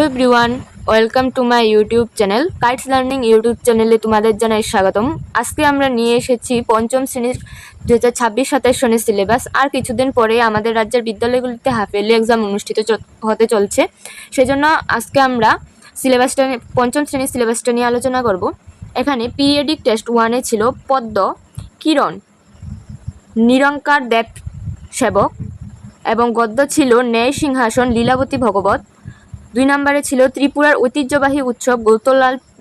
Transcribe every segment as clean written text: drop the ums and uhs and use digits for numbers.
Everyone, welcome to my YouTube channel kites learning YouTube চ্যানেলে তোমাদের জানাই স্বাগতম। আজকে আমরা নিয়ে এসেছি পঞ্চম শ্রেণীর 2026-27 সনের সিলেবাস। আর কিছুদিন পরে আমাদের রাজ্যের বিদ্যালয়গুলিতে হাফ ইয়ারলি এক্সাম অনুষ্ঠিত হতে চলছে। সেজন্য আজকে আমরা পঞ্চম শ্রেণীর সিলেবাসটা নিয়ে আলোচনা করব। এখানে পিরিয়ডিক টেস্ট 1-এ ছিল পদ্ম, কিরণ, নিরঙ্কার দেব সেবক এবং গদ্য ছিল ন্যায় সিংহাসন, লীলাবতী ভগবত। 2 নম্বরে ছিল ত্রিপুরার ঐতিহ্যবাহী উৎসব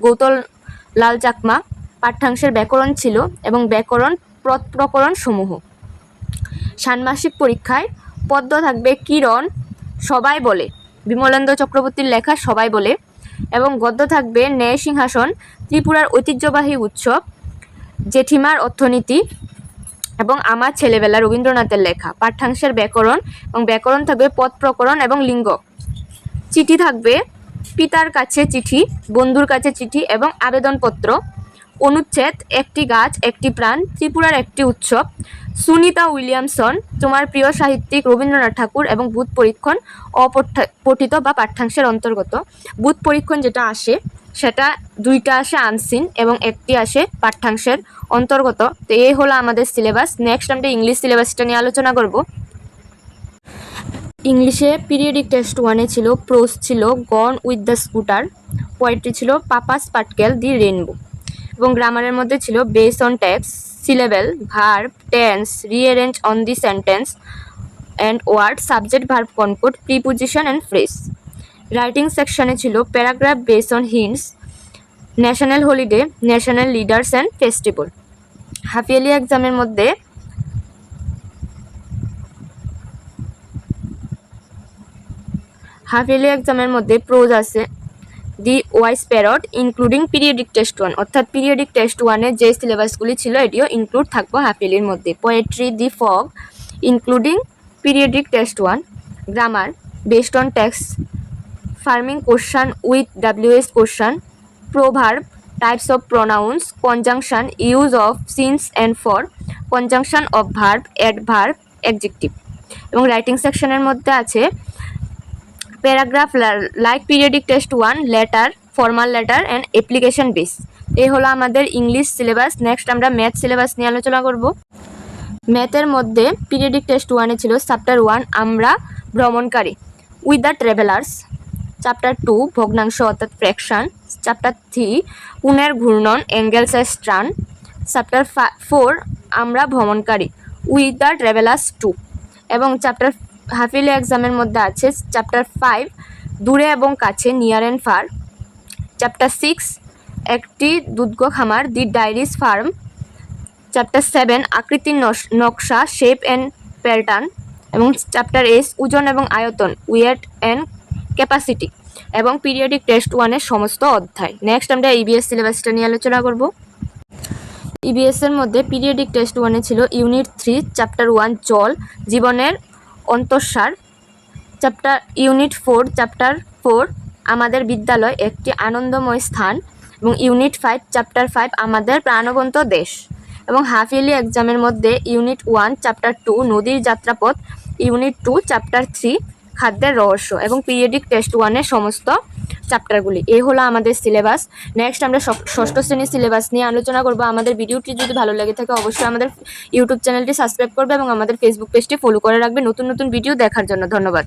গৌতলাল চাকমা। পাঠ্যাংশের ব্যাকরণ ছিল এবং ব্যাকরণ প্রকরণ সমূহ। ষান্মাসিক পরীক্ষায় পদ্য থাকবে কিরণ, সবাই বলে, বিমলেন্দ্র চক্রবর্তীর লেখা সবাই বলে, এবং গদ্য থাকবে ন্যায় সিংহাসন, ত্রিপুরার ঐতিহ্যবাহী উৎসব, জেঠিমার অর্থনীতি এবং আমার ছেলেবেলা, রবীন্দ্রনাথের লেখা। পাঠ্যাংশের ব্যাকরণ এবং ব্যাকরণ থাকবে পদ প্রকরণ এবং লিঙ্গ। চিঠি থাকবে পিতার কাছে চিঠি, বন্ধুর কাছে চিঠি এবং আবেদনপত্র। অনুচ্ছেদ একটি গাছ একটি প্রাণ, ত্রিপুরার একটি উৎসব, সুনিতা উইলিয়ামসন, তোমার প্রিয় সাহিত্যিক রবীন্দ্রনাথ ঠাকুর এবং বুধ পরীক্ষণ অপঠিত বা পাঠ্যাংশের অন্তর্গত। বুধ পরীক্ষণ যেটা আসে সেটা 2টা আসে আনসিন এবং 1টি আসে পাঠ্যাংশের অন্তর্গত। তো এই হলো আমাদের সিলেবাস। নেক্সট আমরা ইংলিশ সিলেবাসটা নিয়ে আলোচনা করব। ইংলিশে পিরিয়ডিক টেস্ট 1-এ ছিল প্রোজ ছিল gone with the scooter, poetry ছিল পাপাস পাটকেল দি রেনবো, এবং গ্রামারের মধ্যে ছিল base on text, syllable, verb, tense, rearrange on the sentence and word, subject, verb, concord, preposition and phrase. Writing সেকশনে ছিল paragraph base on hints, national holiday, national leaders and festival. Half yearly এক্সামের মধ্যে prose আছে the wise parrot including periodic test 1, অর্থাৎ periodic test 1-এ যে সিলেবাসগুলি ছিল এটিও include থাকবো হাফ ইয়ারলির মধ্যে। Poetry the fog including periodic test 1। Grammar based on text, farming question with WH question, proverb, types of pronouns, conjunction, use of since and for, conjunction of verb, adverb, adjective. এবং writing সেকশনের মধ্যে আছে paragraph like periodic test 1, letter, formal letter and application base. এই হলো আমাদের English syllabus. Next আমরা math syllabus নিয়ে আলোচনা করব। ম্যাথের মধ্যে পিরিয়ডিক টেস্ট 1-এ ছিল চ্যাপ্টার 1 আমরা ভ্রমণকারী, উইথ দ্য ট্রাভেলার্স, চ্যাপ্টার 2 ভগ্নাংশ অর্থাৎ ফ্র্যাকশন, চ্যাপ্টার 3 পুনের ঘূর্ণন, অ্যাঙ্গেলস স্ট্রান, চ্যাপ্টার 4 আমরা ভ্রমণকারী, উইথ দ্য ট্রাভেলার্স 2, এবং চ্যাপ্টার হাফ ইয়ারলি এক্সামের মধ্যে আছে চ্যাপ্টার 5 দূরে এবং কাছে, নিয়ার অ্যান্ড ফার, চ্যাপ্টার 6 একটি দুগ্ধ খামার, দি ডাইরিস ফার্ম, চ্যাপ্টার 7 আকৃতির নকশা, শেপ অ্যান্ড প্যাটার্ন, এবং চ্যাপ্টার 8 ওজন এবং আয়তন, ওয়েট অ্যান্ড ক্যাপাসিটি, এবং পিরিয়ডিক টেস্ট 1-এর সমস্ত অধ্যায়। নেক্সট আমরা ইবিএস সিলেবাসটা নিয়ে আলোচনা করব। ইবিএসের মধ্যে পিরিয়ডিক টেস্ট 1-এ ছিল ইউনিট 3 চ্যাপ্টার 1 জল, জীবনের অন্তঃসার, ইউনিট 4 চ্যাপ্টার 4 আমাদের বিদ্যালয় একটি আনন্দময় স্থান, এবং ইউনিট 5 চ্যাপ্টার 5 আমাদের প্রাণবন্ত দেশ। এবং হাফ ইয়ারলি এক্সামের মধ্যে ইউনিট 1 চ্যাপ্টার 2 নদীর যাত্রাপথ, ইউনিট 2 চ্যাপ্টার 3 খাদ্যের রহস্য, এবং পিরিয়ডিক টেস্ট 1-এর সমস্ত চ্যাপ্টারগুলি। এই হলো আমাদের সিলেবাস। নেক্সট আমরা ষষ্ঠ শ্রেণীর সিলেবাস নিয়ে আলোচনা করব। আমাদের ভিডিওটি যদি ভালো লেগে থাকে অবশ্যই আমাদের ইউটিউব চ্যানেলটি সাবস্ক্রাইব করবে এবং আমাদের ফেসবুক পেজটি ফলো করে রাখবে নতুন নতুন ভিডিও দেখার জন্য। ধন্যবাদ।